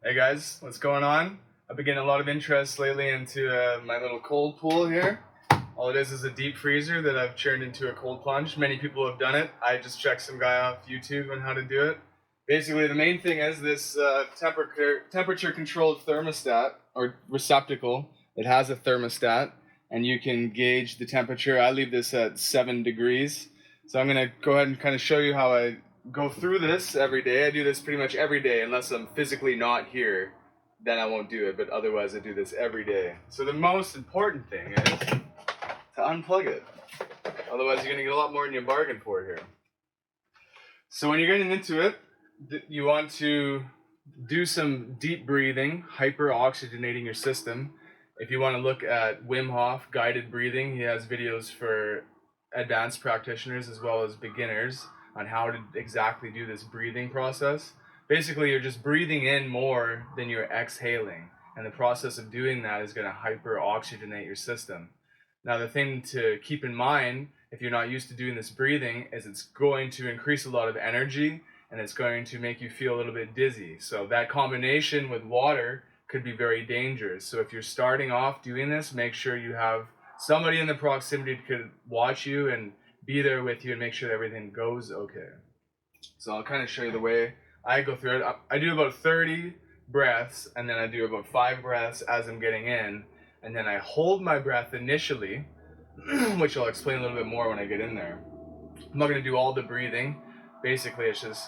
Hey guys, what's going on? I've been getting a lot of interest lately into my little cold pool here. All it is a deep freezer that I've churned into a cold plunge. Many people have done it. I just checked some guy off YouTube on how to do it. Basically, the main thing is this temperature controlled thermostat or receptacle. It has a thermostat and you can gauge the temperature. I leave this at 7 degrees. So I'm going to go ahead and kind of show you how I go through this every day. I do this pretty much every day unless I'm physically not here. Then I won't do it, but otherwise I do this every day. So the most important thing is to unplug it. Otherwise you're going to get a lot more than you bargained for here. So when you're getting into it, you want to do some deep breathing, hyper-oxygenating your system. If you want to look at Wim Hof guided breathing, he has videos for advanced practitioners as well as beginners on how to exactly do this breathing process. Basically, you're just breathing in more than you're exhaling, and the process of doing that is going to hyper-oxygenate your system. Now, the thing to keep in mind, if you're not used to doing this breathing, is it's going to increase a lot of energy, and it's going to make you feel a little bit dizzy. So that combination with water could be very dangerous. So if you're starting off doing this, make sure you have somebody in the proximity that could watch you and be there with you and make sure that everything goes okay. So I'll kind of show you the way I go through it. I do about 30 breaths, and then I do about 5 breaths as I'm getting in, and then I hold my breath initially, which I'll explain a little bit more when I get in there. I'm not going to do all the breathing. Basically, it's just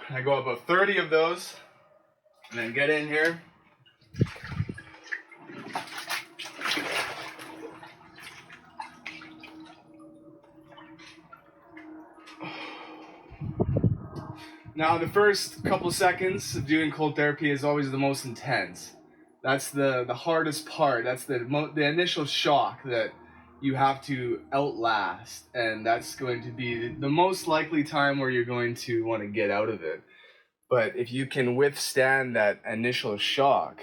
I go about 30 of those, and then get in here. Now, the first couple seconds of doing cold therapy is always the most intense. That's the hardest part. That's the initial shock that you have to outlast, and that's going to be the most likely time where you're going to want to get out of it. But if you can withstand that initial shock,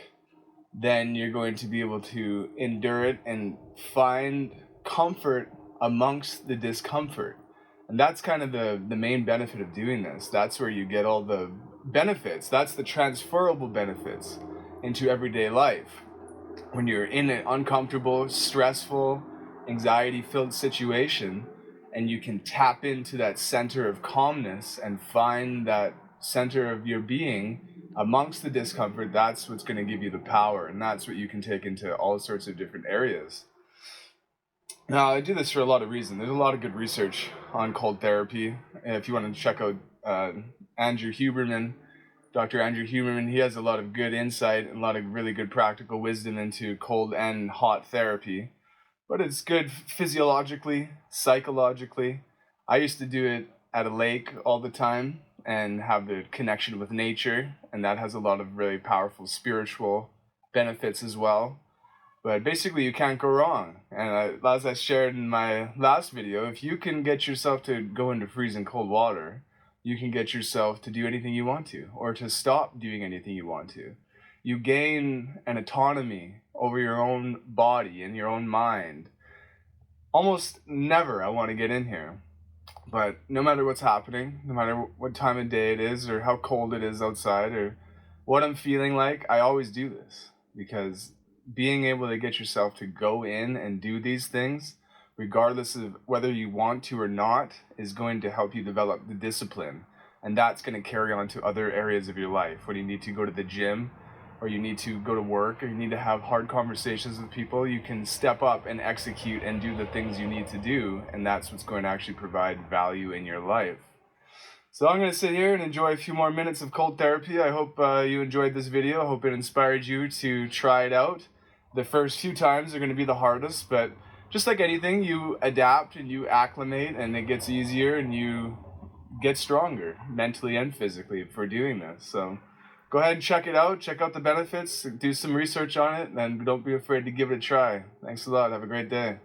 then you're going to be able to endure it and find comfort amongst the discomfort. And that's kind of the main benefit of doing this. That's where you get all the benefits. That's the transferable benefits into everyday life. When you're in an uncomfortable, stressful, anxiety-filled situation, and you can tap into that center of calmness and find that center of your being amongst the discomfort, that's what's going to give you the power, and that's what you can take into all sorts of different areas. Now, I do this for a lot of reasons. There's a lot of good research on cold therapy. If you want to check out Andrew Huberman, Dr. Andrew Huberman, he has a lot of good insight and a lot of really good practical wisdom into cold and hot therapy. But it's good physiologically, psychologically. I used to do it at a lake all the time and have the connection with nature, and that has a lot of really powerful spiritual benefits as well. But basically, you can't go wrong. And as I shared in my last video, if you can get yourself to go into freezing cold water, you can get yourself to do anything you want to, or to stop doing anything you want to. You gain an autonomy over your own body and your own mind. Almost never I want to get in here. But no matter what's happening, no matter what time of day it is, or how cold it is outside, or what I'm feeling like, I always do this. Because being able to get yourself to go in and do these things, regardless of whether you want to or not, is going to help you develop the discipline. And that's going to carry on to other areas of your life. When you need to go to the gym, or you need to go to work, or you need to have hard conversations with people, you can step up and execute and do the things you need to do, and that's what's going to actually provide value in your life. So I'm going to sit here and enjoy a few more minutes of cold therapy. I hope you enjoyed this video. I hope it inspired you to try it out. The first few times are going to be the hardest, but just like anything, you adapt and you acclimate, and it gets easier, and you get stronger mentally and physically for doing this. So go ahead and check it out. Check out the benefits. Do some research on it, and don't be afraid to give it a try. Thanks a lot. Have a great day.